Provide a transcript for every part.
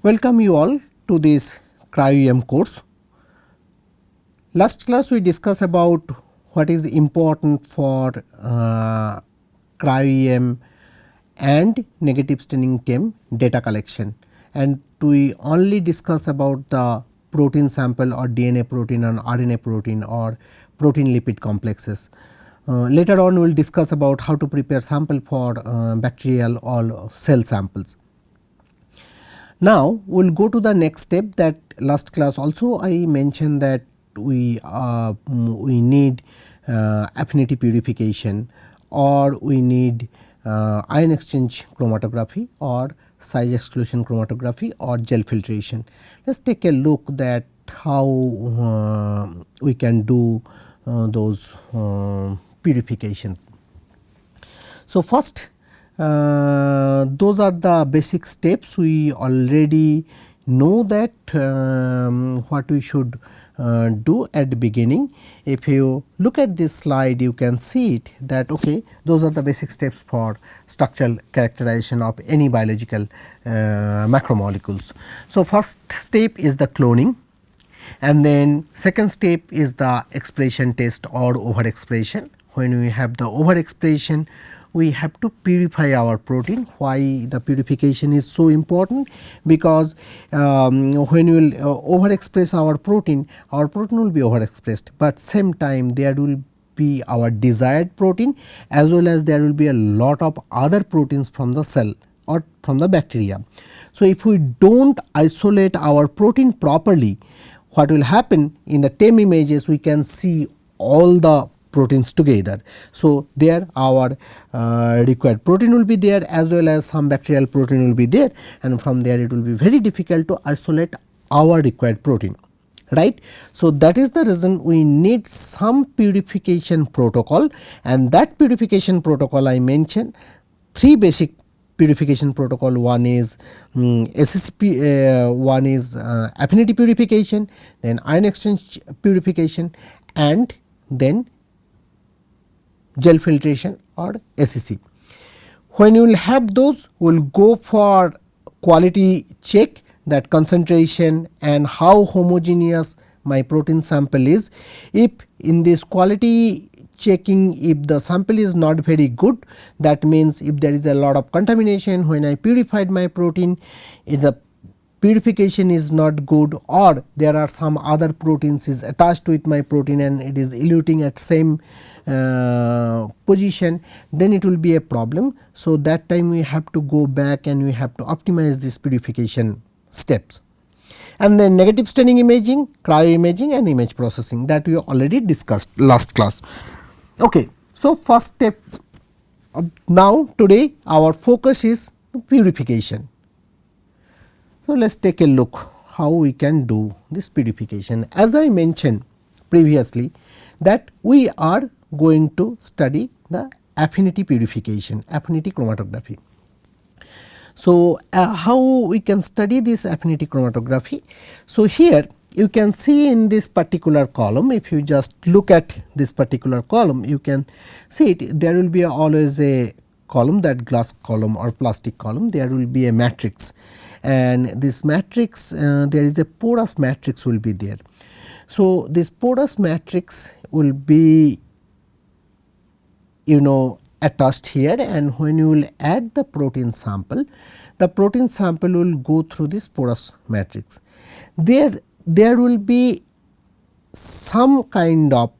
Welcome you all to this cryo-EM course. Last class we discussed about what is important for cryo-EM and negative staining TEM data collection, and we only discuss about the protein sample or DNA protein or RNA protein or protein lipid complexes. Later on we will discuss about how to prepare sample for bacterial or cell samples. Now we will go to the next step. That last class also I mentioned that we need affinity purification, or we need ion exchange chromatography or size exclusion chromatography or gel filtration. Let us take a look that how we can do those purifications. So, first those are the basic steps. We already know that what we should do at the beginning. If you look at this slide, you can see it that okay, those are the basic steps for structural characterization of any biological macromolecules. So, first step is the cloning, and then second step is the expression test or overexpression. When we have the overexpression, we have to purify our protein. Why the purification is so important? Because when we will overexpress our protein will be overexpressed, but same time there will be our desired protein, as well as there will be a lot of other proteins from the cell or from the bacteria. So, if we do not isolate our protein properly, what will happen in the TEM images, we can see all the proteins together. So, there our required protein will be there, as well as some bacterial protein will be there, and from there it will be very difficult to isolate our required protein, right. So, that is the reason we need some purification protocol, and that purification protocol I mentioned three basic purification protocol. One is SSP, one is affinity purification, then ion exchange purification, and then gel filtration or SEC. When you will have those, we will go for quality check, that concentration and how homogeneous my protein sample is. If in this quality checking, if the sample is not very good, that means if there is a lot of contamination when I purified my protein, if the purification is not good, or there are some other proteins is attached with my protein and it is eluting at same position, then it will be a problem. So, that time we have to go back and we have to optimize this purification steps. And then negative staining imaging, cryo imaging and image processing, that we already discussed last class. Okay. So, first step, now today our focus is purification. So, let us take a look how we can do this purification. As I mentioned previously, that we are going to study the affinity purification, affinity chromatography. So, how we can study this affinity chromatography? So, here you can see in this particular column, if you just look at this particular column, you can see it, there will be always a column, that glass column or plastic column, there will be a matrix, and this matrix there is a porous matrix will be there. So, this porous matrix will be attached here, and when you will add the protein sample will go through this porous matrix. There will be some kind of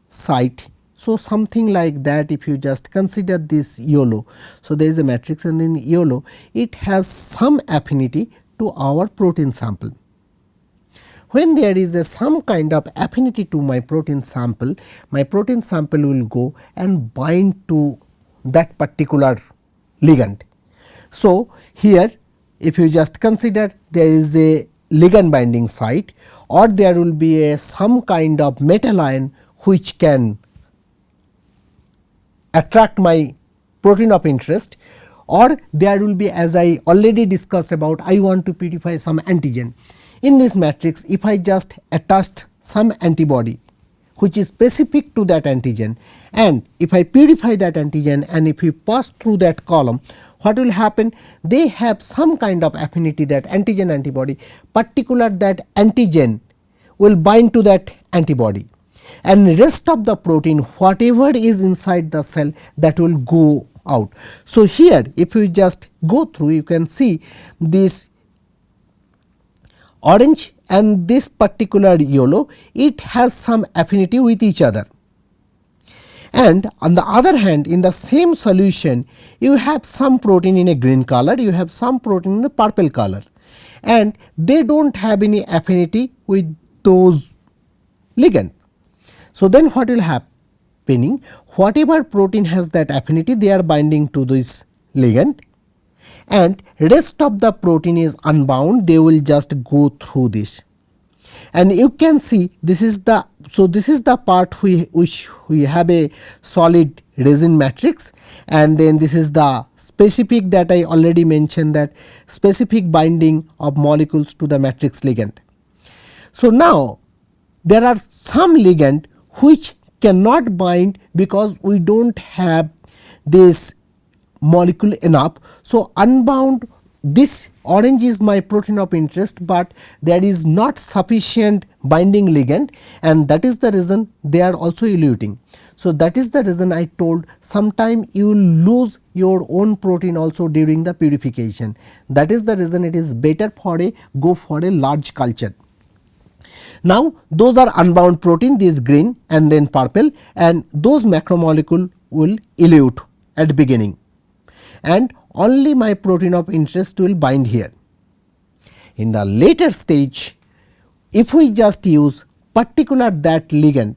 site. So, something like that, if you just consider this yellow. So, there is a matrix, and then yellow, it has some affinity to our protein sample. When there is some kind of affinity to my protein sample will go and bind to that particular ligand. So, here if you just consider there is a ligand binding site, or there will be some kind of metal ion which can attract my protein of interest, or there will be, as I already discussed about, I want to purify some antigen. In this matrix, if I just attached some antibody which is specific to that antigen, and if I purify that antigen and if we pass through that column, what will happen? They have some kind of affinity, that antigen antibody, particular that antigen will bind to that antibody, and rest of the protein whatever is inside the cell, that will go out. So, here if you just go through, you can see this orange and this particular yellow, it has some affinity with each other. And on the other hand, in the same solution, you have some protein in a green color, you have some protein in a purple color, and they do not have any affinity with those ligands. So, then what will happening? Whatever protein has that affinity, they are binding to this ligand, and rest of the protein is unbound, they will just go through this. And you can see this is the, so this is the part which we have a solid resin matrix, and then this is the specific that I already mentioned, that specific binding of molecules to the matrix ligand. So, now there are some ligand which cannot bind because we do not have this molecule enough. So, unbound, this orange is my protein of interest, but there is not sufficient binding ligand, and that is the reason they are also eluting. So, that is the reason I told sometime you will lose your own protein also during the purification. That is the reason it is better for a go for a large culture. Now, those are unbound protein, this green and then purple, and those macromolecule will elute at beginning, and only my protein of interest will bind here. In the later stage, if we just use particular that ligand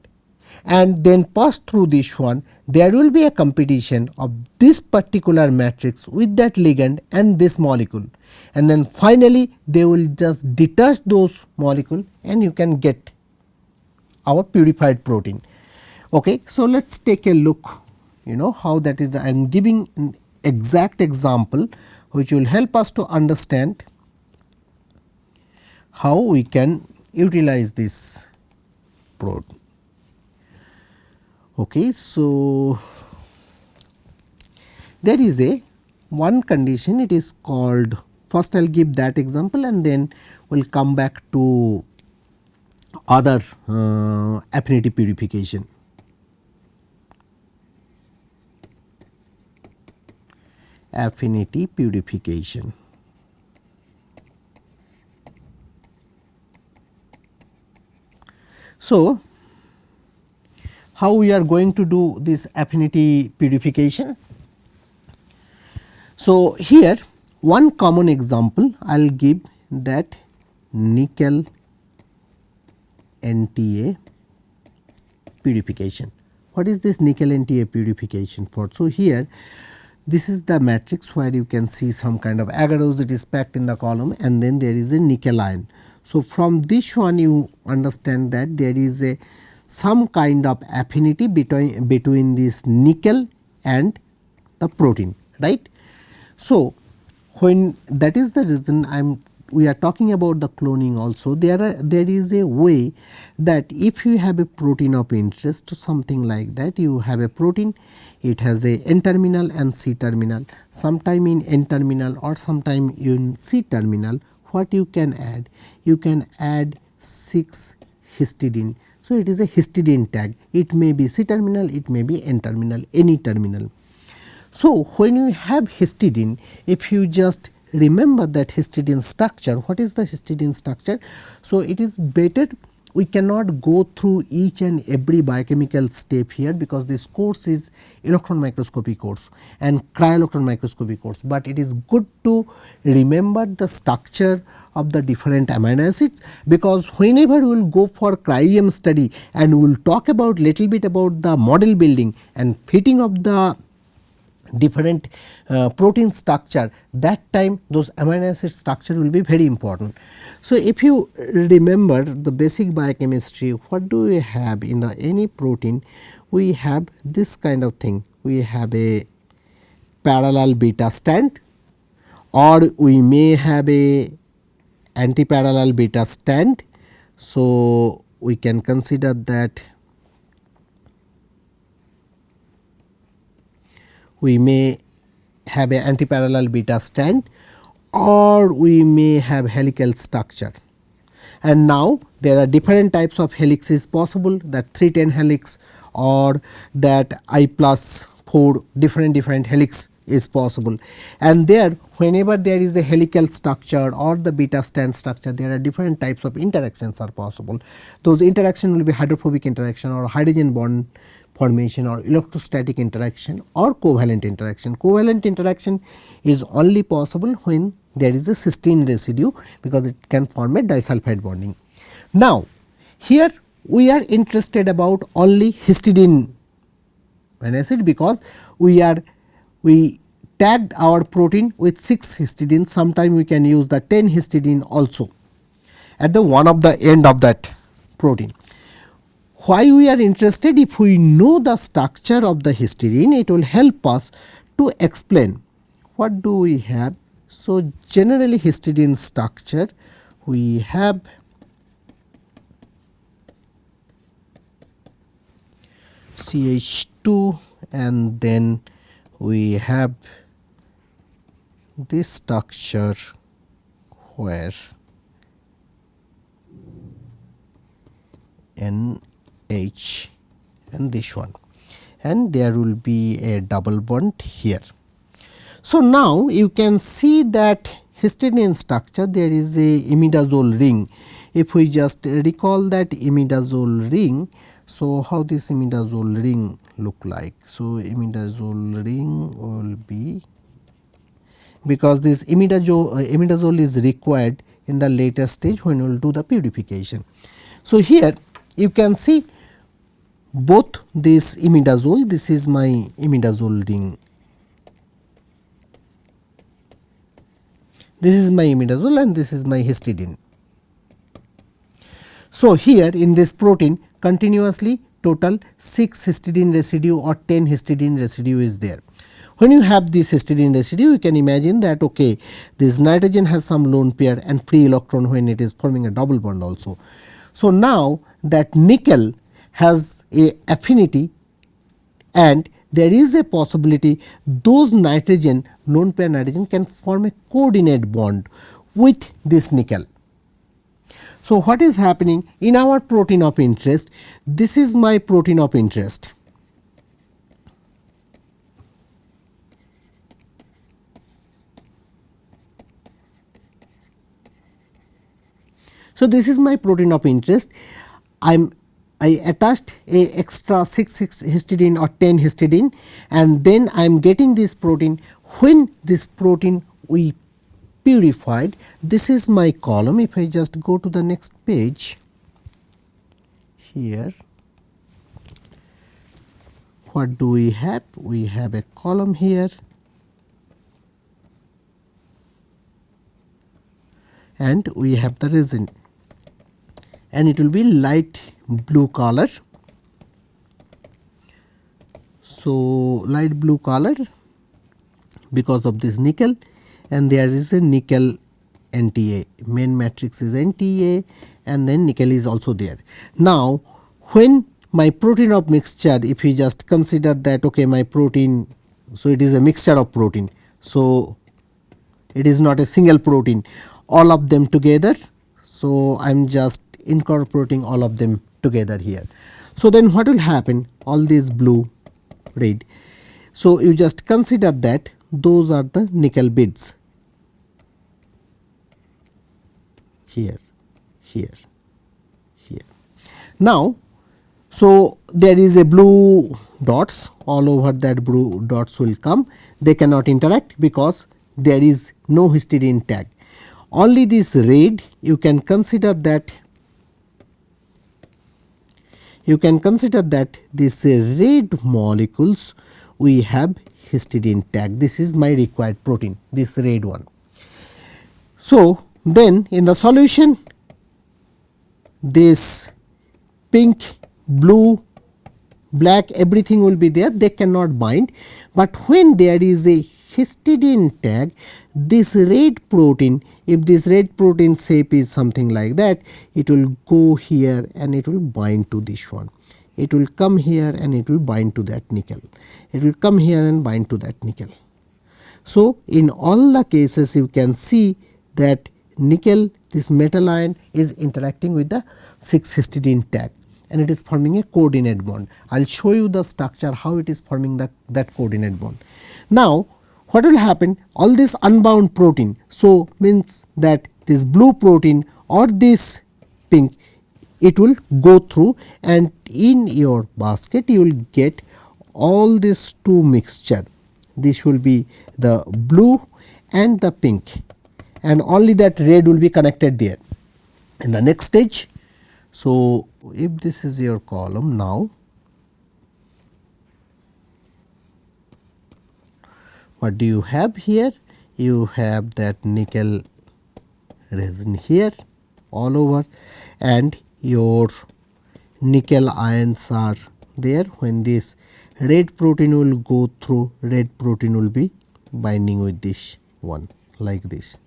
and then pass through this one, there will be a competition of this particular matrix with that ligand and this molecule, and then finally they will just detach those molecule and you can get our purified protein. Okay. So, let us take a look, how that is. I am giving an exact example which will help us to understand how we can utilize this protein. Okay. So, there is a one condition, it is called, first I will give that example and then we will come back to other affinity purification. Affinity purification. So, how we are going to do this affinity purification? So, here one common example I will give, that nickel NTA purification. What is this nickel NTA purification for? So, here this is the matrix where you can see some kind of agarose, it is packed in the column, and then there is a nickel ion. So, from this one you understand that there is a some kind of affinity between this nickel and the protein, right. So, when that is the reason we are talking about the cloning also, there is a way that if you have a protein of interest to something like that, you have a protein, it has a N terminal and C terminal, sometime in N terminal or sometime in C terminal, what you can add? You can add 6 histidine. So, it is a histidine tag, it may be C terminal, it may be N terminal, any terminal. So, when you have histidine, if you just remember that histidine structure, what is the histidine structure? So, it is better, we cannot go through each and every biochemical step here, because this course is electron microscopy course and cryo-electron microscopy course, but it is good to remember the structure of the different amino acids, because whenever we will go for cryo-EM study and we will talk about little bit about the model building and fitting of the different protein structure, that time those amino acid structure will be very important. So, if you remember the basic biochemistry, what do we have in the any protein? We have this kind of thing, we have a parallel beta strand, or we may have a anti-parallel beta strand. So, we can consider that we may have an antiparallel beta strand, or we may have helical structure. And now there are different types of helixes possible, that 310 helix or that I plus 4 different helix is possible. And there, whenever there is a helical structure or the beta strand structure, there are different types of interactions are possible. Those interaction will be hydrophobic interaction or hydrogen bond formation or electrostatic interaction or covalent interaction. Covalent interaction is only possible when there is a cysteine residue, because it can form a disulfide bonding. Now, here we are interested about only histidine acid, because we tagged our protein with 6 histidine. Sometime we can use the 10 histidine also at the one of the end of that protein. Why we are interested? If we know the structure of the histidine, it will help us to explain what do we have. So, generally histidine structure, we have CH2 and then we have this structure where NH and this one, and there will be a double bond here. So, now you can see that histidine structure, there is a imidazole ring. If we just recall that imidazole ring, so how this imidazole ring look like? So, imidazole ring will be, because this imidazole is required in the later stage when we will do the purification. So, here you can see both this imidazole, this is my imidazole ring, this is my imidazole and this is my histidine. So, here in this protein continuously total 6 histidine residue or 10 histidine residue is there. When you have this histidine residue, you can imagine that okay, this nitrogen has some lone pair and free electron when it is forming a double bond also. So, now that nickel has a affinity and there is a possibility those nitrogen, lone pair nitrogen can form a coordinate bond with this nickel. So, what is happening in our protein of interest? This is my protein of interest. So, this is my protein of interest. I attached a extra 6 histidine or 10 histidine, and then I am getting this protein. When this protein we purified, this is my column. If I just go to the next page, here what do we have? We have a column here and we have the resin, and it will be light blue color. So, light blue color because of this nickel, and there is a nickel NTA, main matrix is NTA and then nickel is also there. Now, when my protein of mixture, if you just consider that okay, my protein, so it is a mixture of protein. So, it is not a single protein, all of them together. So, I am just incorporating all of them together here. So, then what will happen? All these blue, red. So, you just consider that those are the nickel beads here, here, here. Now, so there is a blue dots all over, that blue dots will come, they cannot interact because there is no histidine tag. Only this red, you can consider that these red molecules we have histidine tag. This is my required protein, this red one. So, then in the solution this pink, blue, black, everything will be there, they cannot bind, but when there is a histidine tag, this red protein, if this red protein shape is something like that, it will go here and it will bind to this one. it will come here and it will bind to that nickel. It will come here and bind to that nickel. So, in all the cases you can see that nickel, this metal ion is interacting with the 6 histidine tag and it is forming a coordinate bond. I will show you the structure how it is forming that coordinate bond. Now, what will happen, all this unbound protein, so means that this blue protein or this pink, it will go through and in your basket you will get all these two mixture. This will be the blue and the pink and only that red will be connected there. In the next stage, so if this is your column now, what do you have here? You have that nickel resin here all over and your nickel ions are there. When this red protein will go through, red protein will be binding with this one like this.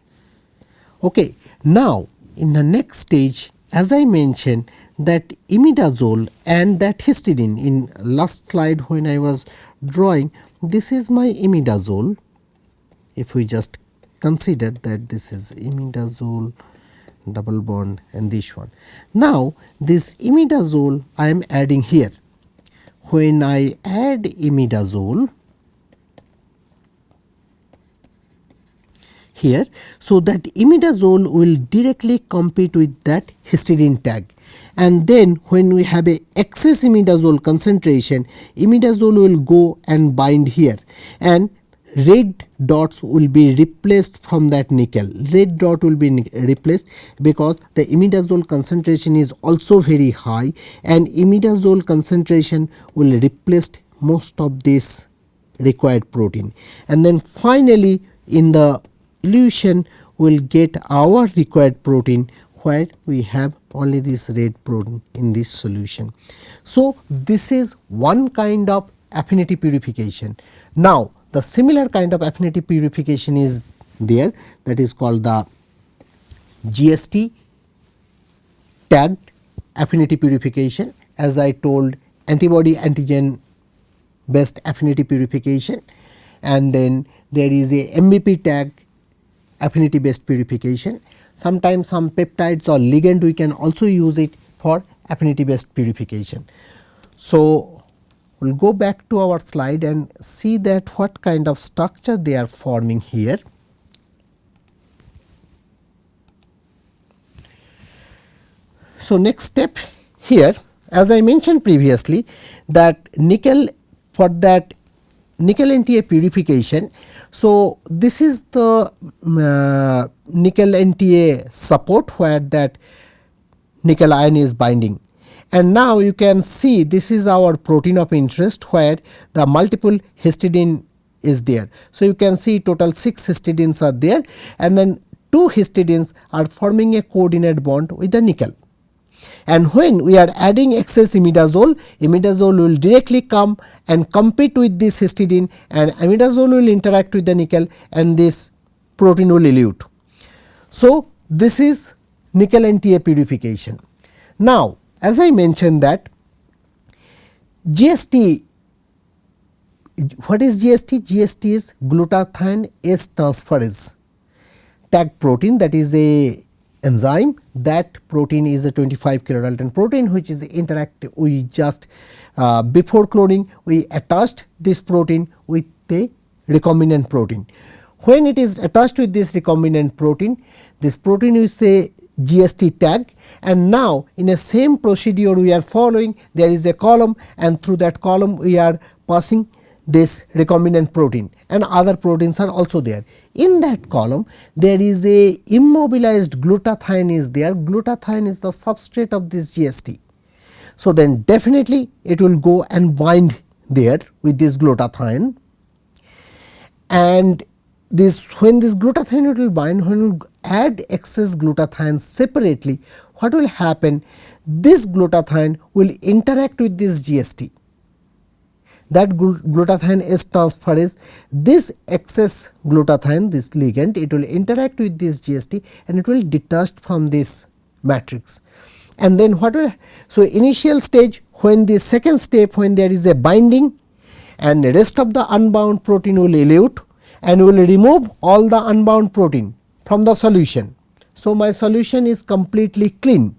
Okay. Now, in the next stage, as I mentioned that imidazole and that histidine, in last slide when I was drawing, this is my imidazole. If we just consider that this is imidazole double bond and this one. Now, this imidazole I am adding here. When I add imidazole here, so that imidazole will directly compete with that histidine tag, and then when we have a excess imidazole concentration, imidazole will go and bind here and red dots will be replaced from that nickel. Red dot will be replaced because the imidazole concentration is also very high and imidazole concentration will replace most of this required protein, and then finally in the elution we will get our required protein where we have only this red protein in this solution. So, this is one kind of affinity purification. Now, the similar kind of affinity purification is there, that is called the GST tagged affinity purification. As I told, antibody antigen based affinity purification, and then there is a MVP tag affinity based purification. Sometimes some peptides or ligand we can also use it for affinity based purification. So, we will go back to our slide and see that what kind of structure they are forming here. So, next step here, as I mentioned previously, that nickel, for that nickel NTA purification. So, this is the nickel NTA support where that nickel ion is binding, and now you can see this is our protein of interest where the multiple histidine is there. So, you can see total 6 histidines are there and then 2 histidines are forming a coordinate bond with the nickel. And when we are adding excess imidazole, imidazole will directly come and compete with this histidine and imidazole will interact with the nickel and this protein will elute. So, this is nickel NTA purification. Now, as I mentioned that GST, what is GST? GST is glutathione S transferase tag protein, that is a enzyme. That protein is a 25 kilodalton protein which is interactive. We just before cloning we attached this protein with the recombinant protein. When it is attached with this recombinant protein, this protein is a GST tag, and now in a same procedure we are following, there is a column and through that column we are passing this recombinant protein and other proteins are also there. In that column there is a immobilized glutathione is there. Glutathione is the substrate of this GST. So, then definitely it will go and bind there with this glutathione, and this when this glutathione will bind, when we add excess glutathione separately, what will happen? This glutathione will interact with this GST. That glutathione S transferase, this excess glutathione, this ligand, it will interact with this GST and it will detach from this matrix. And then what will, so initial stage when the second step, when there is a binding and the rest of the unbound protein will elute and will remove all the unbound protein from the solution. So, my solution is completely clean.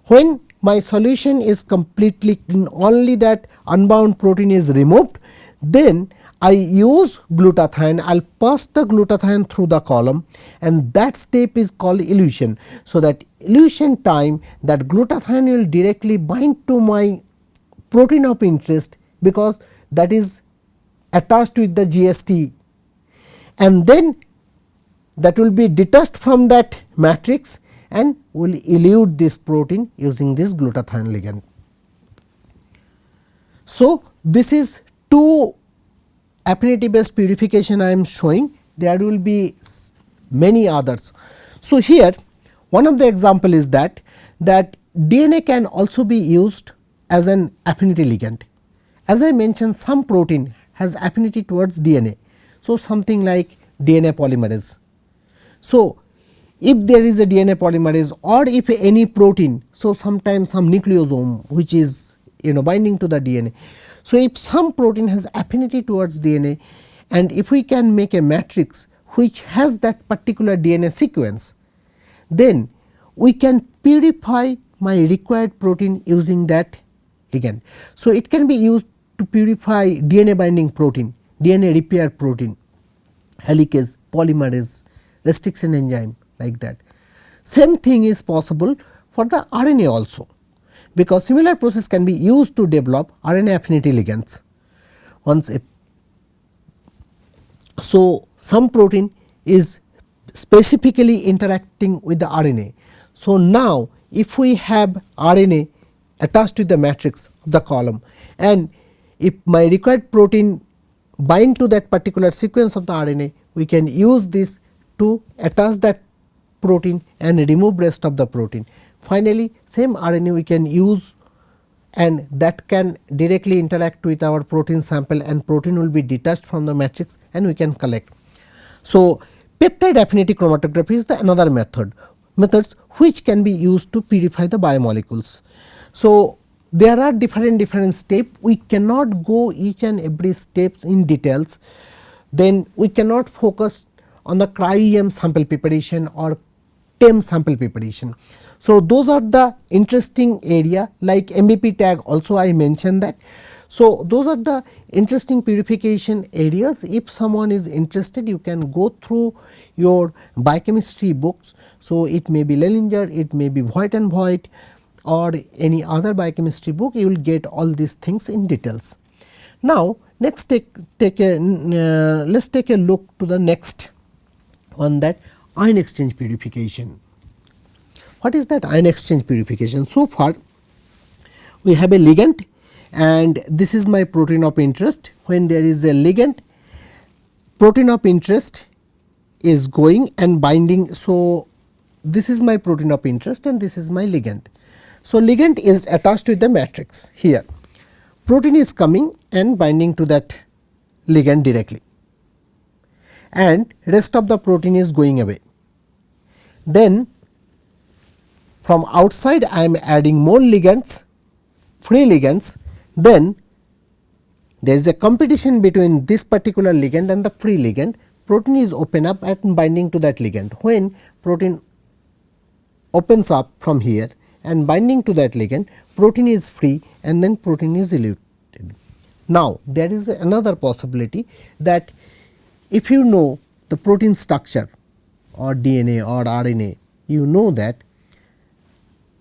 When my solution is completely clean, only that unbound protein is removed, then I use glutathione. I will pass the glutathione through the column, and that step is called elution. So, that elution time, that glutathione will directly bind to my protein of interest, because that is attached with the GST, and then that will be detached from that matrix and will elute this protein using this glutathione ligand. So, this is two affinity based purification I am showing. There will be many others. So, here one of the example is that DNA can also be used as an affinity ligand. As I mentioned, some protein has affinity towards DNA. So, something like DNA polymerase. So, if there is a DNA polymerase, or if any protein, so sometimes some nucleosome which is binding to the DNA. So, if some protein has affinity towards DNA, and if we can make a matrix which has that particular DNA sequence, then we can purify my required protein using that ligand. So, it can be used to purify DNA binding protein, DNA repair protein, helicase, polymerase, restriction enzyme, like that. Same thing is possible for the RNA also, because similar process can be used to develop RNA affinity ligands. So, some protein is specifically interacting with the RNA. So, now if we have RNA attached to the matrix of the column, and if my required protein bind to that particular sequence of the RNA, we can use this to attach that protein and remove rest of the protein. Finally, same RNA we can use, and that can directly interact with our protein sample, and protein will be detached from the matrix and we can collect. So, peptide affinity chromatography is the another methods which can be used to purify the biomolecules. So, there are different steps. We cannot go each and every steps in details. Then we cannot focus on the cryo-EM sample preparation or TEM sample preparation. So, those are the interesting area, like MVP tag also I mentioned that. So, those are the interesting purification areas. If someone is interested, you can go through your biochemistry books. So, it may be Lellinger, it may be Voigt and Voigt, or any other biochemistry book, you will get all these things in details. Now, next let's take a look to the next one, that ion exchange purification. What is that ion exchange purification? So far we have a ligand, and this is my protein of interest. When there is a ligand, protein of interest is going and binding. So, this is my protein of interest and this is my ligand. So, ligand is attached to the matrix here, protein is coming and binding to that ligand directly, and rest of the protein is going away. Then from outside I am adding more ligands, free ligands, then there is a competition between this particular ligand and the free ligand. Protein is open up and binding to that ligand. When protein opens up from here and binding to that ligand, protein is free and then protein is eluted. Now, there is another possibility that if you know the protein structure or DNA or RNA, you know that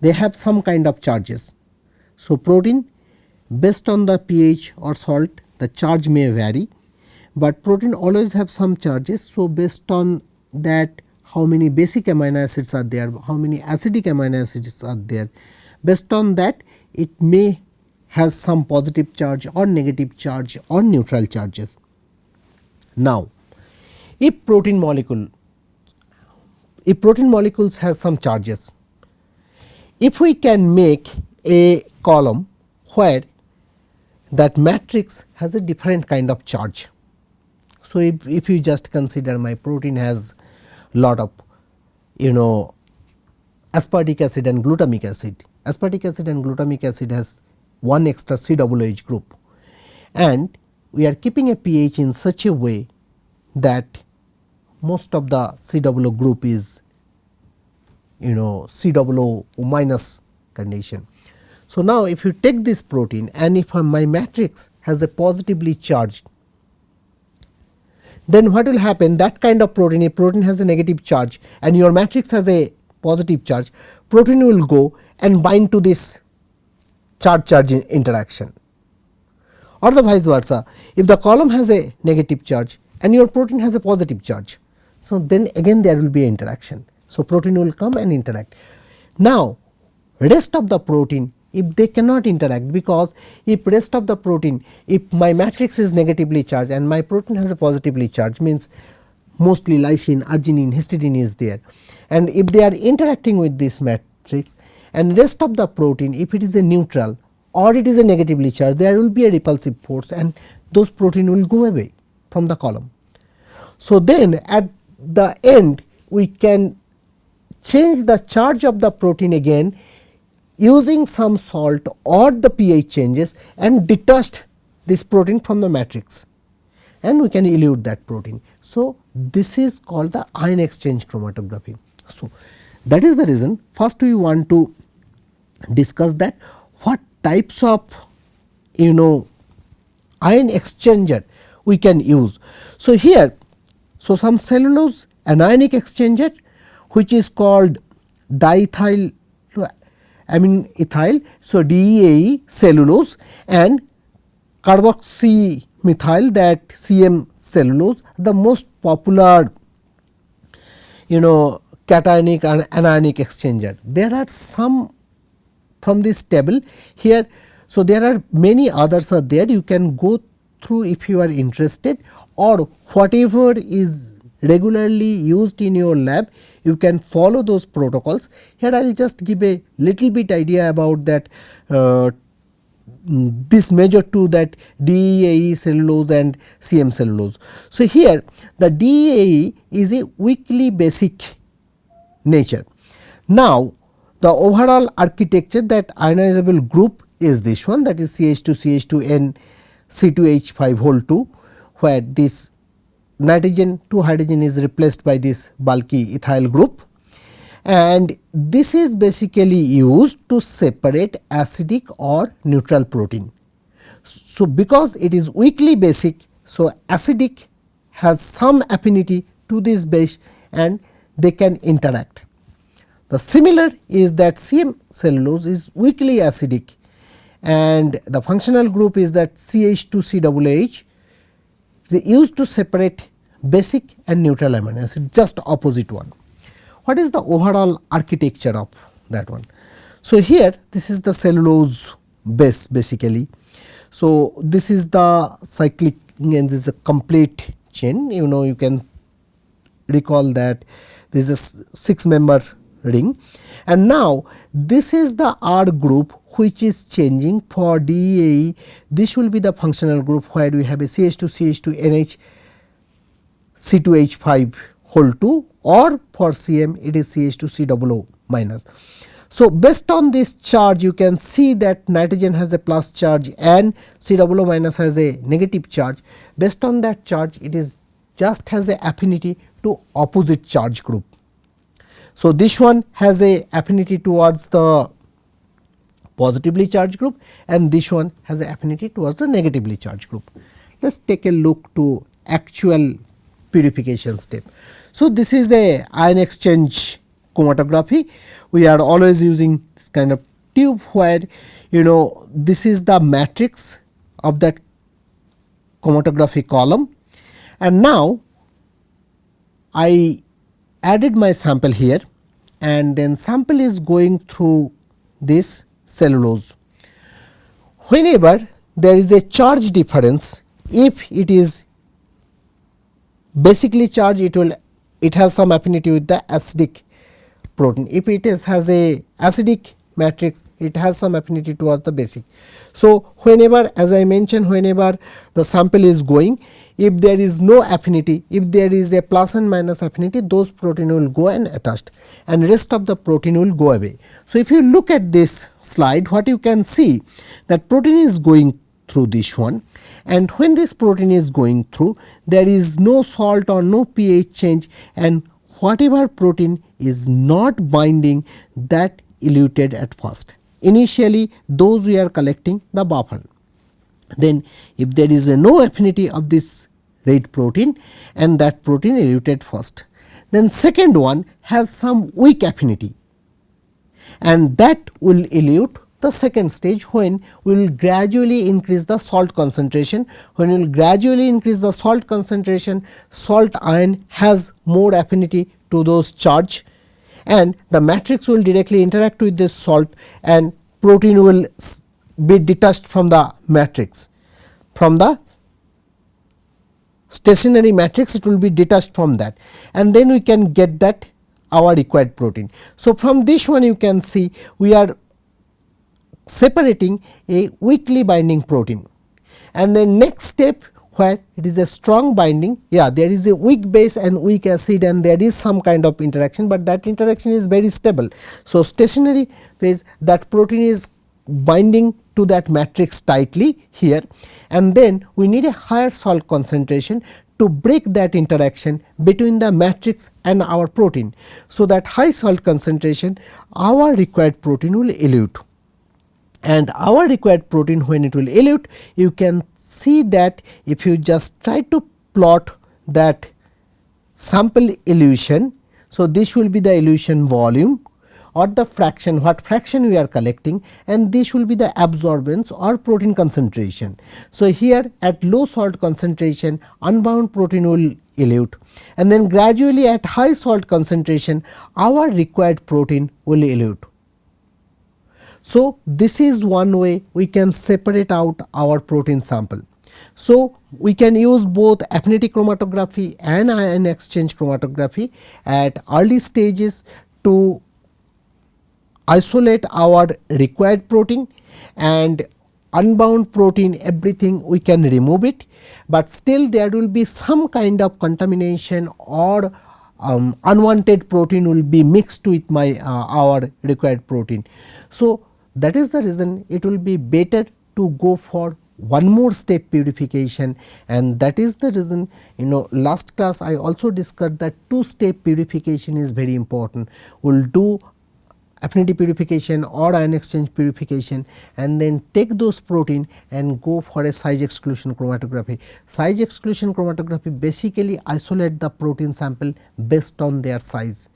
they have some kind of charges. So, protein based on the pH or salt, the charge may vary, but protein always have some charges. So, based on that, how many basic amino acids are there, how many acidic amino acids are there, based on that it may have some positive charge or negative charge or neutral charges. Now, if protein molecules have some charges, if we can make a column where that matrix has a different kind of charge. So, if you just consider my protein has lot of aspartic acid and glutamic acid. Aspartic acid and glutamic acid has one extra COOH group, and we are keeping a pH in such a way that most of the COO group is COO minus condition. So, now if you take this protein and if my matrix has a positively charged, then what will happen, that kind of protein, if protein has a negative charge and your matrix has a positive charge, protein will go and bind to this charge interaction, or the vice versa. If the column has a negative charge and your protein has a positive charge, so then again there will be an interaction. So, protein will come and interact. Now, rest of the protein, if they cannot interact, because if rest of the protein, if my matrix is negatively charged and my protein has a positively charged, means mostly lysine, arginine, histidine is there, and if they are interacting with this matrix and rest of the protein, if it is a neutral or it is a negatively charged, there will be a repulsive force and those protein will go away from the column. So, then at the end we can change the charge of the protein again using some salt or the pH changes and detach this protein from the matrix, and we can elute that protein. So, this is called the ion exchange chromatography. So, that is the reason first we want to discuss that what types of ion exchanger we can use. So, here some cellulose anionic exchanger which is called diethyl amine ethyl, so DEAE cellulose, and carboxymethyl, that CM cellulose, the most popular cationic and anionic exchanger. There are some from this table here. So, there are many others are there, you can go through if you are interested, or whatever is regularly used in your lab you can follow those protocols. Here I will just give a little bit idea about that this major two, that DEAE cellulose and CM cellulose. So, here the DEAE is a weakly basic nature. Now, the overall architecture, that ionizable group is this one, that is CH2CH2N C2H5 whole 2, where this nitrogen 2 hydrogen is replaced by this bulky ethyl group, and this is basically used to separate acidic or neutral protein. So, because it is weakly basic, so acidic has some affinity to this base and they can interact. The similar is that CM cellulose is weakly acidic and the functional group is that CH2COOH. They used to separate basic and neutral amino acid, just opposite one. What is the overall architecture of that one? So, here this is the cellulose base basically. So, this is the cyclic and this is a complete chain, you can recall that this is a 6 member ring, and now this is the R group which is changing for DEAE. This will be the functional group where we have a CH2CH2NH C2H5 whole 2, or for CM it is CH2COO minus. So, based on this charge you can see that nitrogen has a plus charge and COO minus has a negative charge. Based on that charge it is just has a affinity to opposite charge group. So, this one has a affinity towards the positively charged group and this one has a affinity towards the negatively charged group. Let us take a look to actual purification step. So, this is the ion exchange chromatography. We are always using this kind of tube where this is the matrix of that chromatography column, and now I added my sample here and then sample is going through this cellulose. Whenever there is a charge difference, if it is basically charged, it has some affinity with the acidic protein. If it has a acidic matrix, it has some affinity towards the basic. So, whenever, as I mentioned, whenever the sample is going, if there is no affinity, if there is a plus and minus affinity, those protein will go and attached and rest of the protein will go away. So, if you look at this slide, what you can see that protein is going through this one, and when this protein is going through, there is no salt or no pH change, and whatever protein is not binding, that eluted at first. Initially those we are collecting the buffer. Then if there is no affinity of this red protein, and that protein eluted first. Then second one has some weak affinity, and that will elute the second stage, when we will gradually increase the salt concentration. When we will gradually increase the salt concentration, salt ion has more affinity to those charge, and the matrix will directly interact with this salt, and protein will be detached from the matrix. From the stationary matrix, it will be detached from that, and then we can get that our required protein. So, from this one you can see we are separating a weakly binding protein, and then next step where it is a strong binding, there is a weak base and weak acid, and there is some kind of interaction, but that interaction is very stable. So, stationary phase, that protein is binding to that matrix tightly here, and then we need a higher salt concentration to break that interaction between the matrix and our protein. So, that high salt concentration, our required protein will elute, and our required protein, when it will elute, you can see that if you just try to plot that sample elution. So, this will be the elution volume or the fraction, what fraction we are collecting, and this will be the absorbance or protein concentration. So, here at low salt concentration, unbound protein will elute, and then gradually at high salt concentration, our required protein will elute. So, this is one way we can separate out our protein sample. So, we can use both affinity chromatography and ion exchange chromatography at early stages to isolate our required protein, and unbound protein, everything we can remove it, but still there will be some kind of contamination or unwanted protein will be mixed with our required protein. So, that is the reason it will be better to go for one more step purification, and that is the reason last class I also discussed that two step purification is very important. We will do affinity purification or ion exchange purification, and then take those protein and go for a size exclusion chromatography. Size exclusion chromatography basically isolate the protein sample based on their size.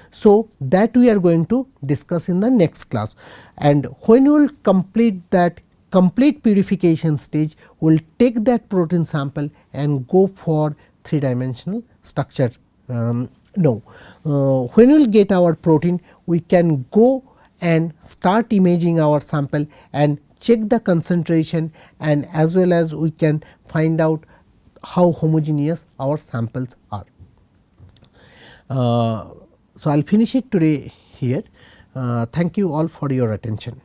So, that we are going to discuss in the next class, and when we will complete that complete purification stage, we will take that protein sample and go for 3-dimensional structure. When we will get our protein, we can go and start imaging our sample and check the concentration, and as well as we can find out how homogeneous our samples are. So, I will finish it today here. Thank you all for your attention.